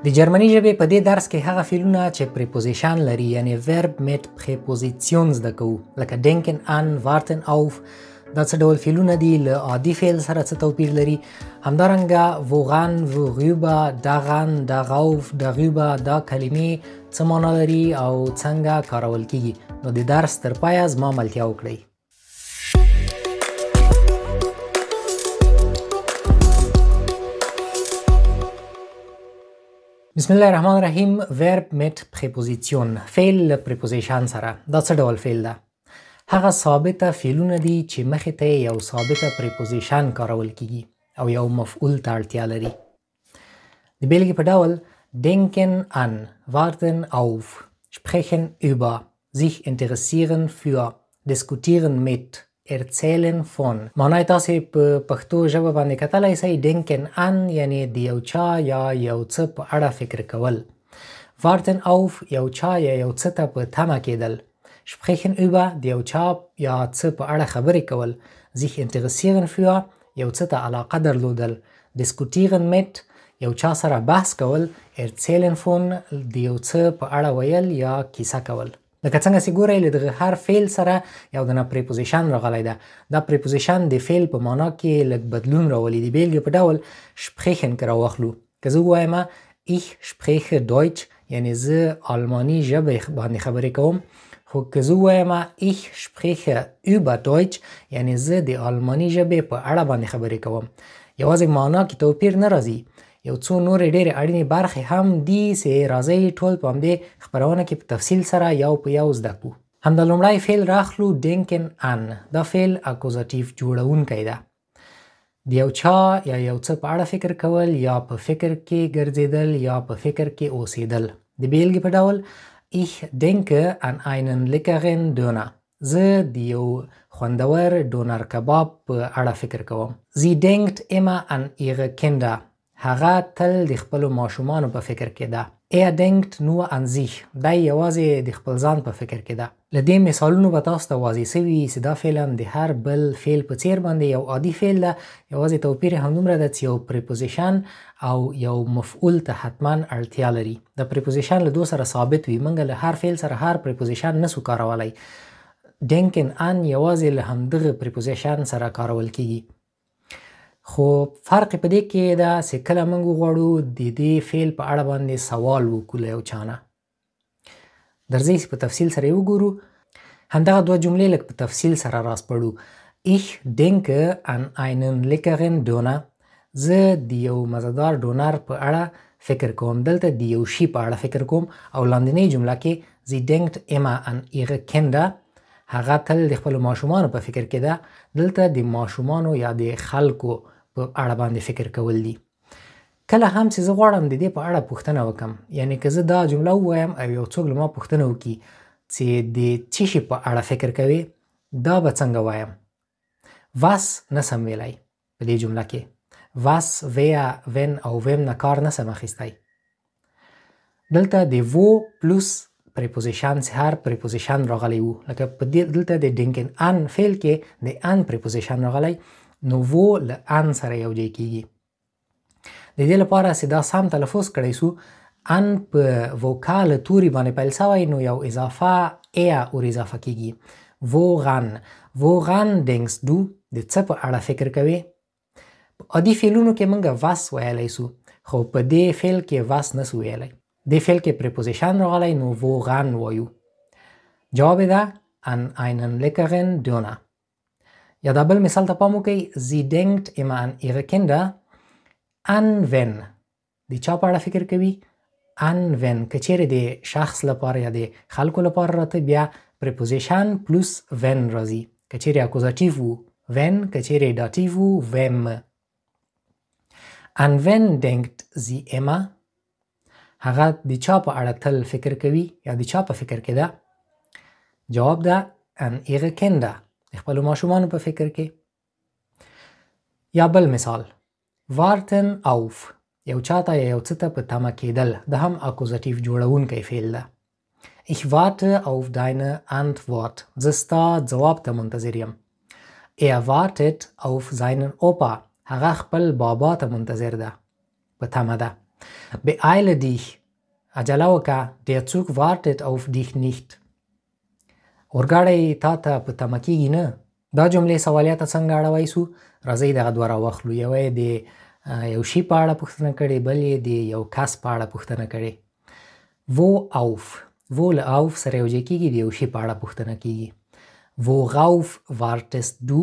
د جرمني ژبې په دې درس کې هغه فعلونه چې پریپوزیشن لري یعنی ورب میت پریپوزیشن زده کوو لکه denken an warten auf دا څه ډول فعلونه دي له عادي فعل سره څه توپیر لري همدارنګه woran worüber daran darauf darüber دا کلمې څه معنا لري او څنګه کارول کیږي نو د درس تر پایه زما ملتیا وکړئ بسم الله الرحمن الرحیم verb mit Präposition فعل له پریپوزیشن سره دا څه ډول فعل ده هغه ثابته فعلونه دي چې مخې ته یو ثابته پریپوزیشن کارول کیږي او یو مفعول ته اړتیا لري د بیلګې په ډول denken an warten auf sprechen über sich interessieren für diskutieren mit erzählen von معنی تاسو په پښتو ژبه باندې کتلای شئ denken an یعنی د یو چا یا یو څه په اړه فکر کول warten auf یو چا یا یو څه ته په تمه کېدل sprechen über د یو چا یا څه په اړه خبرې کول sich interessieren für یو څه ته علاقه درلودل diskutieren mit یو چا سره بحث کول erzählen von د یو څه په اړه ویل یا کیسه کول لکه څنګه چې ګورئ له دغه هر فعل سره یو د پریپوزیشن راغلی ده دا پریپوزیشن د فعل په معنا کې لږ بدلون راولي د بیلګې په ډول sprechen که راواخلو که زه ووایم ich spreche Deutsch یعنی زه آلماني ژبه باندې خبرې کوم خو که زه ووایم ich spreche über Deutsch یعنی زه د آلماني ژبې په اړه باندې خبرې کوم یوازې معنا کې توپیر نه راځي یو څو نورې ډېرې اړینې برخې هم دي چې راځئ ټول په همدې خپرونه کې په تفصیل سره یو په یو زده کړو همدا لومړی فعل راخلو denken an دا فعل اکوزاتیو جوړونکی ده د یو چا یا یو څه په اړه فکر کول یا په فکر کې ګرځېدل یا په فکر کې اوسېدل د بیلګې په ډول ich denke an einen leckeren Döner زه د یو خوندور ډونر کباب په اړه فکر کوم sie denkt immer an ihre Kinder هغه تل د خپلو ماشومانو په فکر کې ده er denkt nur an sich دا یوازې د خپل ځان په فکر کې ده له دې مثالونو به تاسو ته واضح سوي چې دا فعل هم د هر بل فعل په څیر باندې یو عادي فعل ده یوازې توپیر همدومره ده چې یو پریپوزیشن او یو مفعول ته حتما اړتیا لري د پریپوزیشن له دو سره ثابت وي موږ له هر فعل سره هر پریپوزیشن نسو کارولی denken an یوازې له همدغه پریپوزیشن سره کارول کیږي خو فرق په دې کې ده چې کله موږ وغواړو د دې فعل په اړه باندې سوال وکړو له یو چا نه درځئ چې په تفصیل سره یې وګورو همدغه دوه جملې لږ په تفصیل سره راسپړو ich denke an einen leckeren Döner زه د یو مزهدار ډونر په اړه فکر کوم دلته د یو شي په اړه فکر کوم او لاندنۍ جمله کې sie denkt immer an ihre Kinder هغه تل د خپلو ماشومانو په فکر کې ده دلته د ماشومانو یا د خلکو په اړه باندې فکر کول دي کله هم چې زه غواړم د دې په اړه پوښتنه وکم یعنی که زه دا جمله ووایم او یو څوک له ما پوښتنه وکړي چې د څه شي په اړه فکر کوي دا به څنګه وایم was نسم ویلی په دې جمله کې was wer wenn او wem نه کار نسم اخیستی دلته د wo پلوس پریپوزیشن هر پریپوزیشن راغلی وو لکه په دلته د denken an فعل کې د an پریپوزیشن راغلی نو wo له an سره یو ځای کیږي د دې لپاره چې دا سم تلفظ کړی سو ان په وکال توري باندې پیل شوی نو یو اضافه ا اور اضافه کیږي woran denkst du د څه په اړه فکر کوي عادي فعلونو کې موږ was ویلی سو خو په دې فعل کې was نسو ویلی دې فعل کې پریپوزیشن راغلی نو woran وایو جواب ده an einen leckeren Döner یا دا بل مثال ته پام وکړئ sie denkt immer an ihre Kinder an wenn د چا په اړه فکر کوي an wenn که چیرې د شخص لپاره یا د خلکو لپاره راته بیا پریپوزیشن پلوس wenn راځي که چیرې اکوزاتیو وو wenn که چیرې داتیو وو wem an wenn denkt sie immer هغه د چا په اړه تل فکر کوي یا د چا په فکر کې ده جواب ده an ihre Kinder د خپلو ماشومانو په فکر کې یا بل مثال warten auf یو چاته یا یو څه ته په تمه کېدل ده هم اکوزاتیو جوړونکی فعل ده ich warte auf deine Antwort زه ستا ځواب ته منتظر یم er wartet auf seinen Opa هغه خپل بابا ته منتظر ده په تمه ده Beeile dich. عجله وکړه. Der Zug wartet auf dich nicht. اورګاډی تا ته په تمه کېږي نه. دا جملې سوالیه ته څنګه اړوی سو؟ راځئ دغه دوه راواخلو. یوه یې د یو شي په اړه پوښتنه کړې، بل یې د یو کس په اړه پوښتنه کړې. wo auf. wo له auf سره یوځای کېږي، د یو شي په اړه پوښتنه کېږي. worauf wartest du.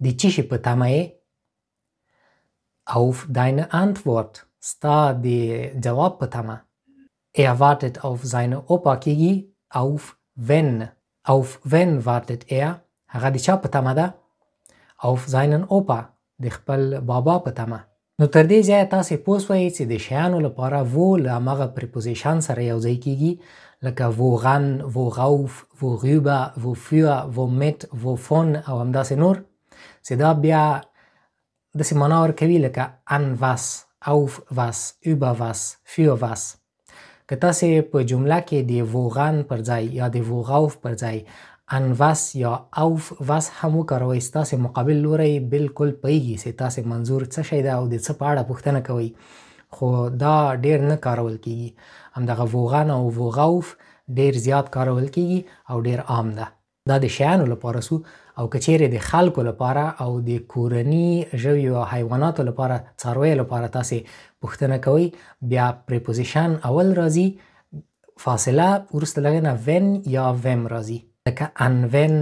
د څه شي په تمه یې؟ auf deine Antwort. ستا د جواب په تمه. Er wartet auf seine Opa کېږي auf wenn. auf wenn wartet er. هغه د چا په تمه ده؟ auf seinen Opa. د خپل بابا په تمه. نو تر دې ځایه تاسې پوه شوئ چې د شیانو لپاره wo له همغه پریپوزیشن سره یوځای کېږي، لکه woran، worauf، worüber، wofür، womit، wovon او همداسې نور، چې دا بیا داسې معنا ورکوي لکه an was، auf was، über was، für was. که تاسې په جمله کې د woran پر ځای یا د worauf پر ځای an was یا auf was هم وکاروئ، ستاسې مقابل لوری بالکل پوهیږي چې تاسې منظور څه شی ده او د څه په اړه پوښتنه کوئ، خو دا ډیر نه کارول کیږي. همدغه woran او worauf ډیر زیات کارول کیږي او ډیر عام ده. دا د شیانو لپاره سو، او که چیرې د خلکو لپاره او د کورني ژویو او حیواناتو لپاره، څارویو لپاره تاسې پوښتنه کوئ، بیا پریپوزیشن اول راځي، فاصله وروسته له هغې نه when یا wem راځي، لکه an when،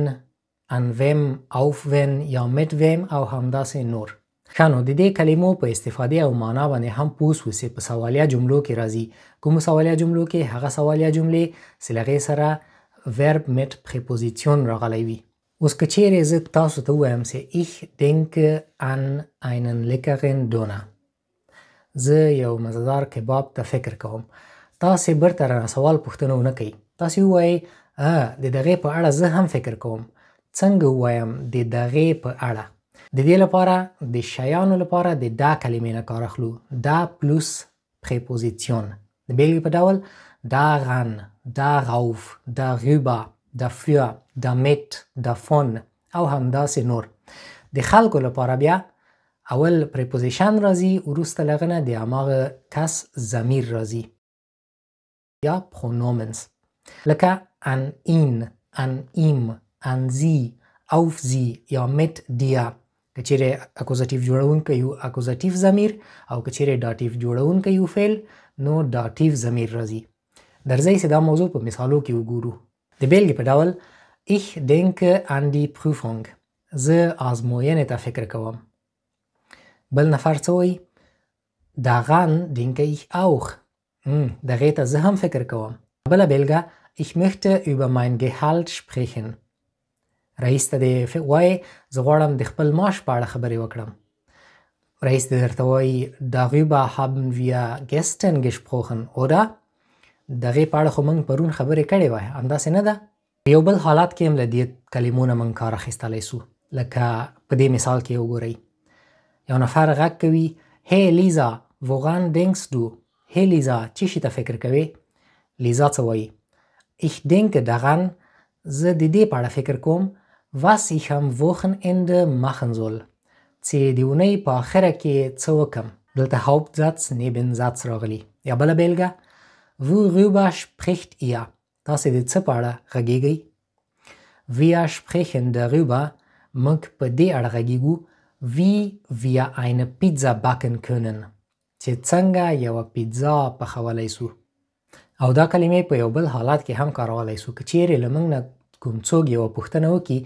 an wem، auf when یا mit wem او همداسې نور. ښه نو د دې کلمو په استفادې او معنا باندې هم پوه شو چې په سوالیه جملو کې راځي. کومو سوالیه جملو کې؟ هغه سوالیه جملې چې له هغې سره verb mit Präposition راغلی وي. اوس که چیرې زه تاسو ته ووایم چې ich denke an einen leckeren Döner، زه یو مزهدار کباب ته فکر کوم، تاسې برته رانه سوال پوښتنه ونه کوئ، تاسې ووایئ د دغې په اړه زه هم فکر کوم. څنګه ووایم د دغې په اړه؟ د دې لپاره د شیانو لپاره د دا کلمې نه کار اخلو، دا پلوس پریپوزیشن. د بیلګې په ډول daran، darauf، darüber، dafür، damit، davon او همداسې نور. د خلکو لپاره بیا اول پریپوزیشن راځي، وروسته له هغه نه د هماغه کس ضمیر راځي یا پرونومنز، لکه an ihn، an ihm، an sie، auf sie یا mit dir. که چیرې اکوزاتیو جوړونکی یو اکوزاتیو ضمیر، او که چیرې داتیو جوړونکی یو فعل نو داتیو ضمیر راځي. درځئ چې دا موضوع په مثالو کې وګورو. د بیلګې په ډول ich denke an die Prüfung، زه ازموینې ته فکر کوم. بل نفر څه وایي؟ daran denke ich auch، دغې ته زه هم فکر کوم. بله بیلګه ich möchte über mein Gehalt sprechen، رئیس ته دې وایي زه غواړم د خپل معاش په اړه خبرې وکړم. رئیس دې درته وایي darüber haben wir gestern gesprochen oder، دغې په اړه خو موږ پرون خبرې کړې وای، همداسې نه ده؟ یو بل حالات کې هم له دې کلمو نه موږ کار اخیستلی سو، لکه په دې مثال کې وګورئ. یو نفر غږ کوي hey Lisa woran denkst du؟ hey Lisa څه شي ته فکر کوې؟ لیزا څه وایي؟ ich denke daran، زه د دې په اړه فکر کوم was ich am Wochenende machen soll، چې د اونۍ په آخره کې څه وکم. دلته Hauptsatz Nebensatz راغلی. یا بله بیلګه worüber spricht ihr، تاسې د څه په اړه غږیږئ؟ wir sprechen darüber، موږ په دې اړه غږیږو wie wir eine Pizza backen können، چې څنګه یوه پیتزا پخولی سو. او دا کلمې په یو بل حالات کې هم کارولی سو. که چیرې له موږ نه کوم څوک یوه پوښتنه وکړي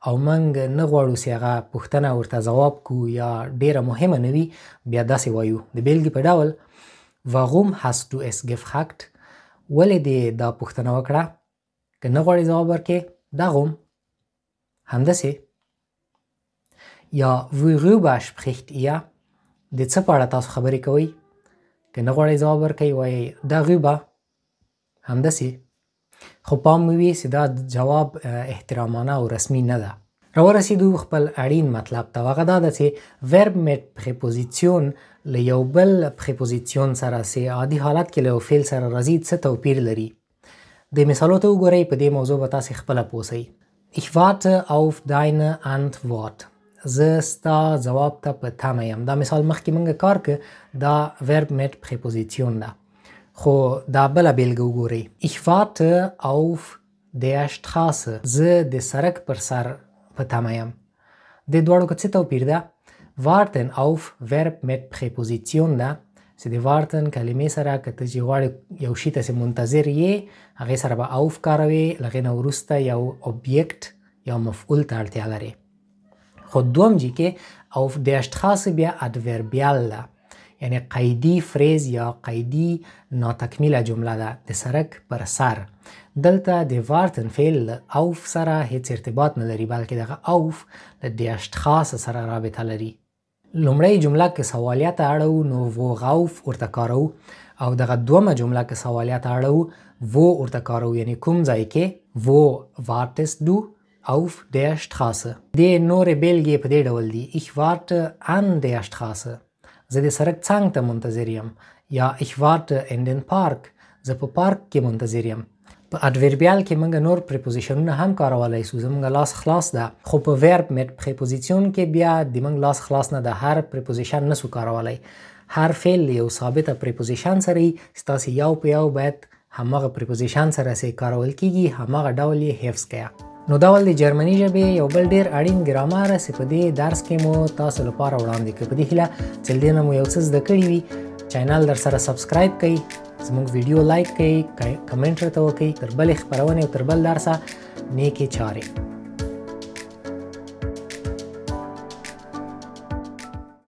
او موږ نه غواړو چې هغه پوښتنه ورته ځواب کړو یا ډیره مهمه نه وي، بیا داسې وایو. د بیلګې په ډول warum hast du es gefragt، ولې دې دا پوښتنه وکړه؟ که نه غواړې ځواب ورکړې darum، همداسې. یا worüber spricht ihr، د څه په اړه تاسو خبرې کوئ؟ که نه غواړئ ځواب ورکړئ وایئ darüber، همداسې. خو پام مو وي چې دا جواب احترامانه او رسمي نه ده. راورسېدو خپل اړین مطلب ته، هغه دا ده چې verb mit Präposition له یو بل پریپوزیشن سره چې عادي حالت کې له یو فعل سره راځي څه توپیر لري. د مثالو ته وګورئ، په دې موضوع به تاسې خپله پوه شئ. ich warte auf deine Antwort، زه ستا جواب ته په تمه یم. دا مثال مخکې موږ کار که دا ورب میت پریپوزیسیون ده. خو دا بله بیلګه وګورئ. Ich warte auf der Straße. زه د سړک پر سر په تمه یم. د دواړو کې څه توپیر ده؟ warten auf verb mit پریپوزیسیون ده چې د warten کلمې سره که ته چې غواړې یو شي ته منتظر یې هغې سره به auf کاروې، له هغې نه وروسته یو اوبجیکټ یا مفعول ته اړتیا لري. خو دوم جي کې auf der Straße بیا ادوربیال ده، یعنی قیدی فریز یا قیدی ناتکمیله جمله ده، د سړک پر سر. دلته د warten فعل auf سره هیڅ ارتباط نه لري بلکې دغه auf د der Straße سره رابطه لري. لومړی جمله که سوالیت اړو نو worauf ورته کارو، او دغه دومه جمله که سوالیت اړو wo ورته کارو، یعنی کوم ځای کې wo wartest du auf der Straße. د نورې بیلګې په دې ډول دي. Ich warte an der Straße. زه د سړک څنګ ته منتظر یم. یا ich warte in den Park. زه په پارک کې منتظر یم. په ادوربیال کې موږ نور پریپوزیشنونه هم کارولای شو. زموږ لاس خلاص ده. خو په ورب میت پریپوزیسیون کې بیا د موږ لاس خلاص نه ده. هر پریپوزیشن نسو کارولای. هر فعل یو ثابته پریپوزیشن سره ستاسو یو په یو باید هماغه پریپوزیشن سره سي کارول کیږي، هماغه ډول یې حفظ کړئ. نو دا ول د جرمني ژبې یو بل ډیر اړین ګرامر چې په دې درس کې مو تاسو لپاره وړاندې کړ. په دې هیله چې دې نه مو یو څه زده کړي وي. چینل در سره سبسکرایب کړئ، زموږ ویډیو لایک کړئ، کمنټ راته وکړئ. تر بلې خپرونې او تر بل درسه نیکې چارې.